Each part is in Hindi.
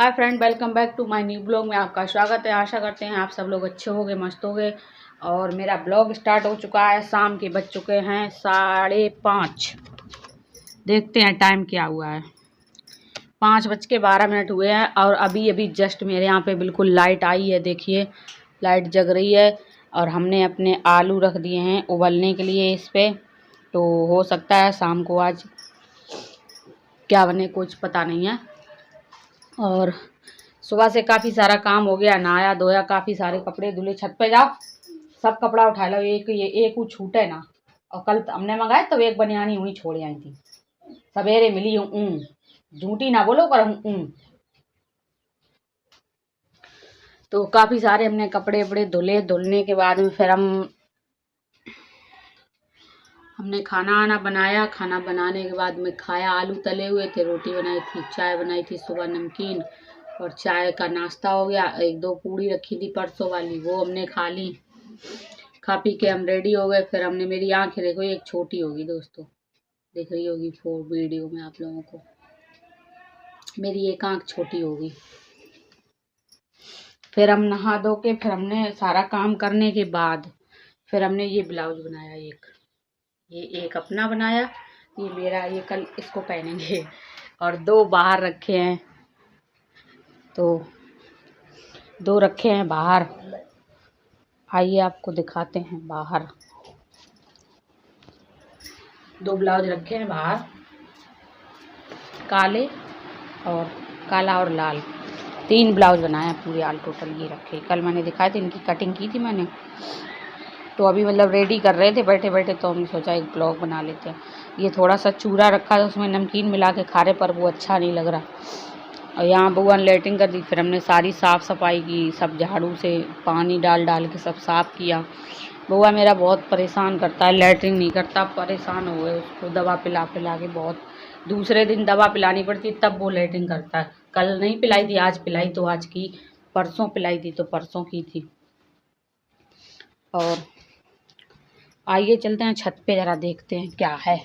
Hi friend, welcome back to my new blog में आपका स्वागत है। आशा करते हैं आप सब लोग अच्छे होंगे, मस्त होंगे। और मेरा ब्लॉग स्टार्ट हो चुका है। शाम के बज चुके हैं 5:30। देखते हैं टाइम क्या हुआ है। 5:12 हुए हैं और अभी अभी जस्ट मेरे यहाँ पे बिल्कुल लाइट आई है। देखिए लाइट जग रही है और हमने अपने आलू रख दिए हैं उबलने के लिए इस पर। तो हो सकता है शाम को आज क्या बने कुछ पता नहीं है। और सुबह से काफ़ी सारा काम हो गया, नहाया धोया, काफ़ी सारे कपड़े धुले। छत पे जाओ, सब कपड़ा उठा लो। एक वो छूटे ना। और कल हमने मंगाए तो एक बनियानी हुई छोड़ आई थी, सवेरे मिली हूँ। झूठी ना बोलो पर हूँ। तो काफ़ी सारे हमने कपड़े वपड़े धुलने के बाद में फिर हमने खाना आना बनाया। खाना बनाने के बाद में खाया। आलू तले हुए थे, रोटी बनाई थी, चाय बनाई थी, सुबह नमकीन और चाय का नाश्ता हो गया। 1-2 पूड़ी रखी थी परसों वाली, वो हमने खा ली। खा पी के हम रेडी हो गए। फिर हमने, मेरी आंखें देखो एक छोटी होगी दोस्तों, दिख रही होगी वीडियो में आप लोगों को, मेरी एक आंख छोटी होगी। फिर हम नहा धो के फिर हमने सारा काम करने के बाद फिर हमने ये ब्लाउज बनाया। ये एक अपना बनाया, ये मेरा, ये कल इसको पहनेंगे। और 2 बाहर रखे हैं, तो 2 रखे हैं बाहर। आइए आपको दिखाते हैं बाहर। 2 ब्लाउज रखे हैं बाहर, काले और काला और लाल। 3 ब्लाउज बनाए पूरे ऑल टोटल। ये रखे, कल मैंने दिखाए थे, इनकी कटिंग की थी मैंने। तो अभी मतलब रेडी कर रहे थे बैठे बैठे, तो हमने सोचा एक ब्लॉग बना लेते हैं। ये थोड़ा सा चूरा रखा है, उसमें नमकीन मिला के खा रहे, पर वो अच्छा नहीं लग रहा। और यहाँ बुआ ने लैट्रिन कर दी। फिर हमने सारी साफ़ सफाई की, सब झाड़ू से पानी डाल के सब साफ़ किया। बुआ मेरा बहुत परेशान करता है, लैट्रिन नहीं करता, परेशान हो गए उसको दवा पिला के बहुत। दूसरे दिन दवा पिलानी पड़ती तब वो लैट्रिन करता है। कल नहीं पिलाई थी, आज पिलाई तो आज की, परसों पिलाई थी तो परसों की थी। और आइए चलते हैं छत पे, ज़रा देखते हैं क्या है।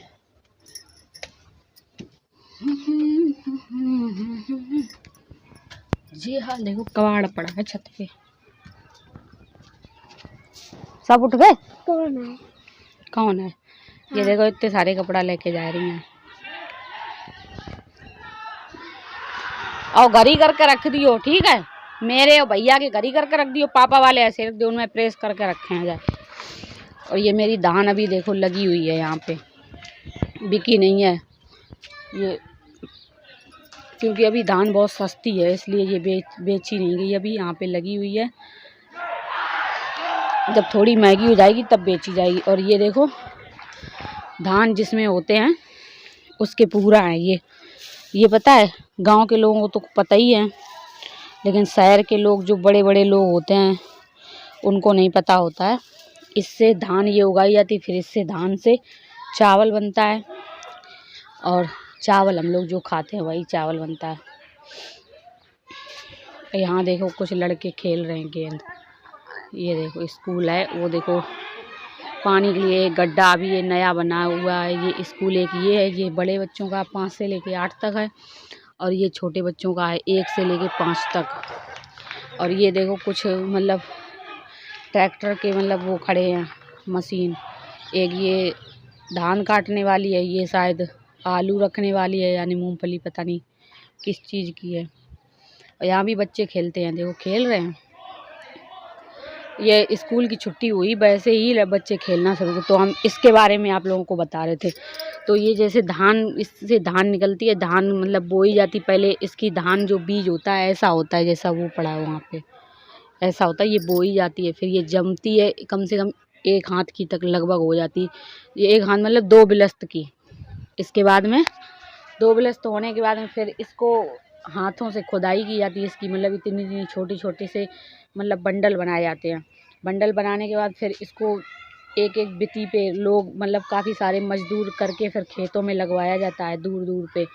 जी हाँ, देखो कबाड़ पड़ा है छत पे। सब उठ गए? कौन है? ये देखो इतने सारे कपड़ा लेके जा रही हैं। और घरी करके रख दियो, ठीक है? मेरे और भैया के घरी करके रख दियो, पापा वाले ऐसे रख दियो, उनमें प्रेस करके रखे हैं जाए। और ये मेरी धान अभी देखो लगी हुई है यहाँ पे, बिकी नहीं है ये, क्योंकि अभी धान बहुत सस्ती है, इसलिए ये बेची नहीं गई। अभी यहाँ पे लगी हुई है, जब थोड़ी महंगी हो जाएगी तब बेची जाएगी। और ये देखो धान जिसमें होते हैं उसके पूरा है ये पता है, गांव के लोगों को तो पता ही है, लेकिन शहर के लोग जो बड़े बड़े लोग होते हैं उनको नहीं पता होता है। इससे धान ये उगाई जाती, फिर इससे धान से चावल बनता है, और चावल हम लोग जो खाते हैं वही चावल बनता है। यहाँ देखो कुछ लड़के खेल रहे हैं गेंद। ये देखो स्कूल है, वो देखो पानी के लिए एक गड्ढा अभी ये नया बना हुआ है। ये स्कूल एक ये है, ये बड़े बच्चों का 5 से लेके 8 तक है, और ये छोटे बच्चों का है 1 से लेके 5 तक। और ये देखो कुछ मतलब ट्रैक्टर के मतलब वो खड़े हैं मशीन। एक ये धान काटने वाली है, ये शायद आलू रखने वाली है, यानी मूंगफली, पता नहीं किस चीज़ की है। और यहाँ भी बच्चे खेलते हैं, देखो खेल रहे हैं। ये स्कूल की छुट्टी हुई वैसे ही बच्चे खेलना शुरू, तो हम इसके बारे में आप लोगों को बता रहे थे। तो ये जैसे धान, इससे धान निकलती है, धान मतलब बोई जाती पहले। इसकी धान जो बीज होता है ऐसा होता है, जैसा वो पड़ा है वहाँ पे, ऐसा होता है। ये बोई जाती है, फिर ये जमती है, कम से कम 1 हाथ की तक लगभग हो जाती। ये 1 हाथ मतलब 2 बिलस्त की। इसके बाद में 2 बिलस्त होने के बाद में फिर इसको हाथों से खुदाई की जाती है इसकी, मतलब इतनी छोटी छोटी से मतलब बंडल बनाए जाते हैं। बंडल बनाने के बाद फिर इसको एक एक बिती पे लोग मतलब काफ़ी सारे मजदूर करके फिर खेतों में लगवाया जाता है दूर दूर पे।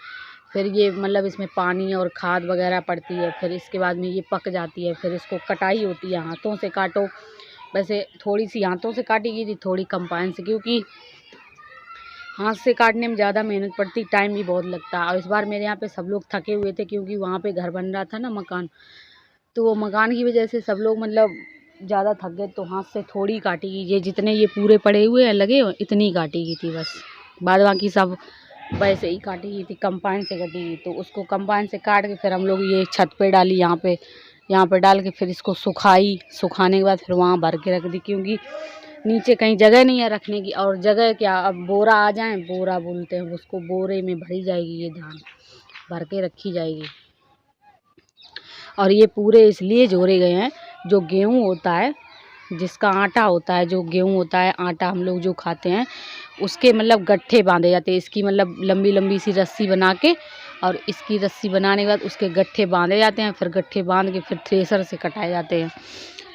फिर ये मतलब इसमें पानी और खाद वगैरह पड़ती है। फिर इसके बाद में ये पक जाती है, फिर इसको कटाई होती है, हाथों से काटो। वैसे थोड़ी सी हाथों से काटी गई थी, थोड़ी कंपाइन से, क्योंकि हाथ से काटने में ज़्यादा मेहनत पड़ती, टाइम भी बहुत लगता है। और इस बार मेरे यहाँ पे सब लोग थके हुए थे क्योंकि वहाँ पे घर बन रहा था ना मकान, तो वो मकान की वजह से सब लोग मतलब ज़्यादा थक गए, तो हाथ से थोड़ी काटी गई। ये जितने ये पूरे पड़े हुए हैं लगे इतनी काटी गई थी बस, बाद बाकी सब वैसे ही काटी गई थी, कंपाइन से कटी गई। तो उसको कंपाइन से काट के फिर हम लोग ये छत पे डाली, यहाँ पे डाल के फिर इसको सुखाई। सुखाने के बाद फिर वहाँ भर के रख दी, क्योंकि नीचे कहीं जगह नहीं है रखने की। और जगह क्या, अब बोरा आ जाए, बोरा बोलते हैं उसको, बोरे में भरी जाएगी ये धान, भर के रखी जाएगी। और ये पूरे इसलिए जोड़े गए हैं, जो गेहूँ होता है, जिसका आटा होता है, जो गेहूँ होता है, आटा हम लोग जो खाते हैं, उसके मतलब गट्ठे बांधे जाते हैं। इसकी मतलब लंबी लंबी सी रस्सी बना के, और इसकी रस्सी बनाने के बाद उसके गट्ठे बांधे जाते हैं। फिर गट्ठे बांध के फिर थ्रेसर से कटाए जाते हैं।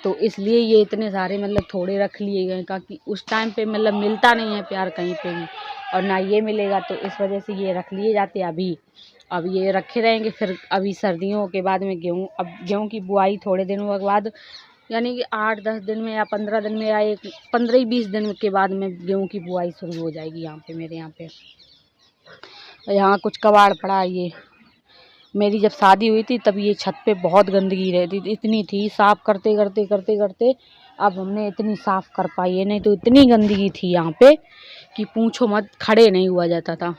तो इसलिए ये इतने सारे मतलब थोड़े रख लिए गए, ताकि उस टाइम पे मतलब मिलता नहीं है प्यार कहीं पे भी, और ना ये मिलेगा, तो इस वजह से ये रख लिए जाते हैं अभी। अब ये रखे रहेंगे, फिर अभी सर्दियों के बाद में गेहूँ, अब गेहूँ की बुआई थोड़े दिनों के बाद, यानी कि 8-10 दिन में या 15 दिन में या 15-20 दिन के बाद में गेहूँ की बुआई शुरू हो जाएगी यहाँ पे, मेरे यहाँ पे। यहाँ कुछ कबाड़ पड़ा है। ये मेरी जब शादी हुई थी तब ये छत पे बहुत गंदगी रहती थी, इतनी थी, साफ़ करते करते करते करते अब हमने इतनी साफ़ कर पाई है, नहीं तो इतनी गंदगी थी यहाँ पे कि पूछो मत, खड़े नहीं हुआ जाता था।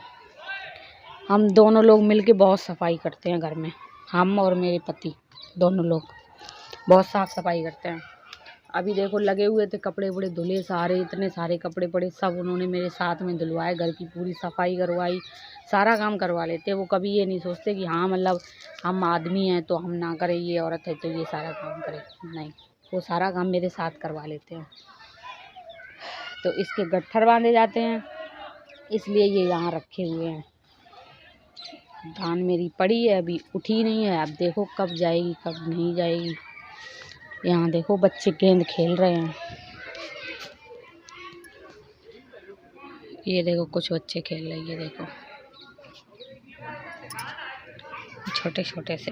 हम दोनों लोग मिलके बहुत सफाई करते हैं घर में, हम और मेरे पति दोनों लोग बहुत साफ़ सफाई करते हैं। अभी देखो लगे हुए थे, कपड़े वपड़े धुले सारे, इतने सारे कपड़े पड़े, सब उन्होंने मेरे साथ में धुलवाए, घर की पूरी सफाई करवाई, सारा काम करवा लेते। वो कभी ये नहीं सोचते कि हाँ मतलब हम आदमी हैं तो हम ना करें, ये औरत है तो ये सारा काम करे, नहीं, वो सारा काम मेरे साथ करवा लेते हैं। तो इसके गट्ठर बांधे जाते हैं, इसलिए ये यहाँ रखे हुए हैं। धान मेरी पड़ी है, अभी उठी नहीं है, अब देखो कब जाएगी कब नहीं जाएगी। यहाँ देखो बच्चे गेंद खेल रहे हैं, ये देखो कुछ बच्चे खेल रहे हैं, ये देखो छोटे छोटे से।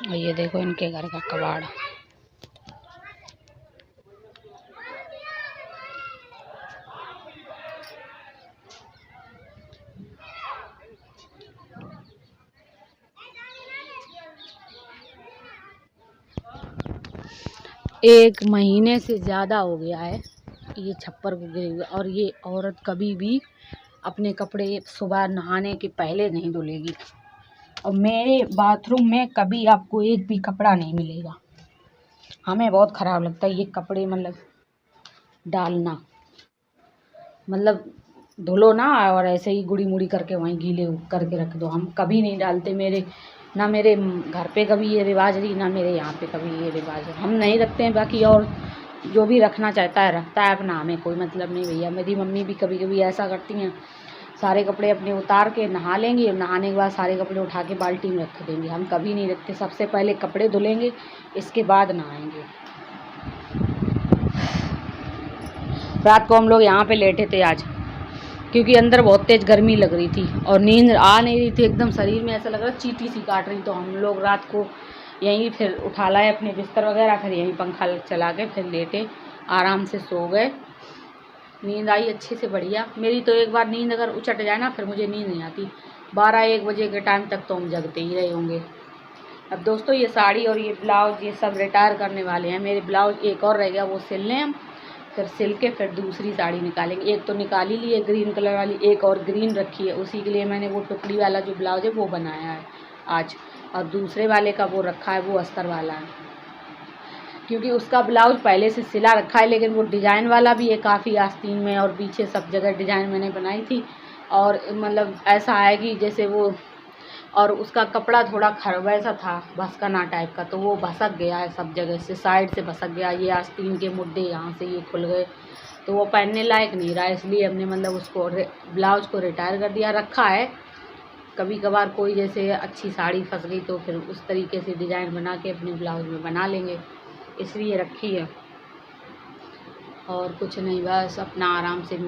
और ये देखो इनके घर का कबाड़। एक महीने से ज़्यादा हो गया है ये छप्पर को गिरे हुए, और ये औरत कभी भी अपने कपड़े सुबह नहाने के पहले नहीं धुलेगी। और मेरे बाथरूम में कभी आपको एक भी कपड़ा नहीं मिलेगा। हमें बहुत ख़राब लगता है ये कपड़े मतलब डालना, मतलब धुलो ना और ऐसे ही गुड़ी मुड़ी करके वहीं गीले करके रख दो। हम कभी नहीं डालते, मेरे घर पे कभी ये रिवाज रही, ना मेरे यहाँ पे कभी ये रिवाज है, हम नहीं रखते हैं। बाकी और जो भी रखना चाहता है रखता है अपना, हमें कोई मतलब नहीं भैया। मेरी मम्मी भी कभी कभी ऐसा करती हैं, सारे कपड़े अपने उतार के नहा लेंगी, और नहाने के बाद सारे कपड़े उठा के बाल्टी में रख देंगे। हम कभी नहीं रखते, सबसे पहले कपड़े धुलेंगे, इसके बाद नहाएंगे। रात को हम लोग यहाँ पे लेटे थे आज, क्योंकि अंदर बहुत तेज़ गर्मी लग रही थी और नींद आ नहीं रही थी, एकदम शरीर में ऐसा लग रहा चींटी सी काट रही। तो हम लोग रात को यहीं फिर उठा लाए अपने बिस्तर वगैरह, फिर यहीं पंखा चला के फिर लेटे, आराम से सो गए। नींद आई अच्छे से बढ़िया। मेरी तो एक बार नींद अगर उचट जाए ना, फिर मुझे नींद नहीं आती। 12-1 बजे के टाइम तक तो हम जगते ही रहे होंगे। अब दोस्तों ये साड़ी और ये ब्लाउज ये सब रिटायर करने वाले हैं। मेरे ब्लाउज एक और रह गया, वो सिल लें हम, फिर सिल के फिर दूसरी साड़ी निकालेंगे। एक तो निकाल ही ली है ग्रीन कलर वाली, एक और ग्रीन रखी है, उसी के लिए मैंने वो टुकड़ी वाला जो ब्लाउज है वो बनाया है आज, और दूसरे वाले का वो रखा है, वो अस्तर वाला है, क्योंकि उसका ब्लाउज पहले से सिला रखा है। लेकिन वो डिज़ाइन वाला भी है काफ़ी आस्तीन में, और पीछे सब जगह डिज़ाइन मैंने बनाई थी, और मतलब ऐसा है कि जैसे वो, और उसका कपड़ा थोड़ा वैसा था भसकना टाइप का, तो वो भसक गया है सब जगह से, साइड से भसक गया। ये आस्तीन के मुड्डे यहाँ से ये खुल गए, तो वो पहनने लायक नहीं रहा, इसलिए हमने मतलब उसको ब्लाउज को रिटायर कर दिया। रखा है, कभी कभार कोई जैसे अच्छी साड़ी फंस गई तो फिर उस तरीके से डिज़ाइन बना के अपने ब्लाउज में बना लेंगे, इसलिए रखी है। और कुछ नहीं, बस अपना आराम से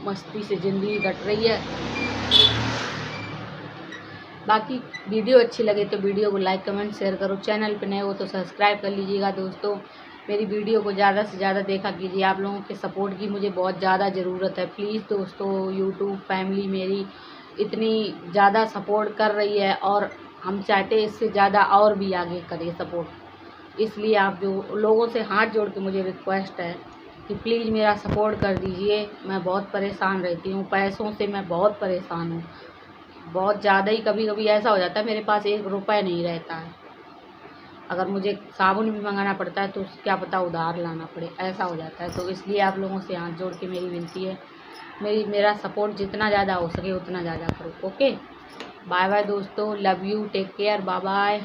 मस्ती से ज़िंदगी कट रही है। बाकी वीडियो अच्छी लगे तो वीडियो को लाइक कमेंट शेयर करो, चैनल पे नए हो तो सब्सक्राइब कर लीजिएगा दोस्तों। मेरी वीडियो को ज़्यादा से ज़्यादा देखा कीजिए। आप लोगों के सपोर्ट की मुझे बहुत ज़्यादा ज़रूरत है। प्लीज़ दोस्तों, यूट्यूब फैमिली मेरी इतनी ज़्यादा सपोर्ट कर रही है और हम चाहते हैं इससे ज़्यादा और भी आगे करे सपोर्ट। इसलिए आप जो लोगों से हाथ जोड़ के मुझे रिक्वेस्ट है कि प्लीज़ मेरा सपोर्ट कर दीजिए। मैं बहुत परेशान रहती हूँ, पैसों से मैं बहुत परेशान हूँ, बहुत ज़्यादा ही। कभी कभी ऐसा हो जाता है मेरे पास 1 रुपया नहीं रहता है। अगर मुझे साबुन भी मंगाना पड़ता है तो क्या पता उधार लाना पड़े, ऐसा हो जाता है। तो इसलिए आप लोगों से हाथ जोड़ के मेरी विनती है, मेरा सपोर्ट जितना ज़्यादा हो सके उतना ज़्यादा करो। ओके, बाय बाय दोस्तों, love you, take care, bye bye.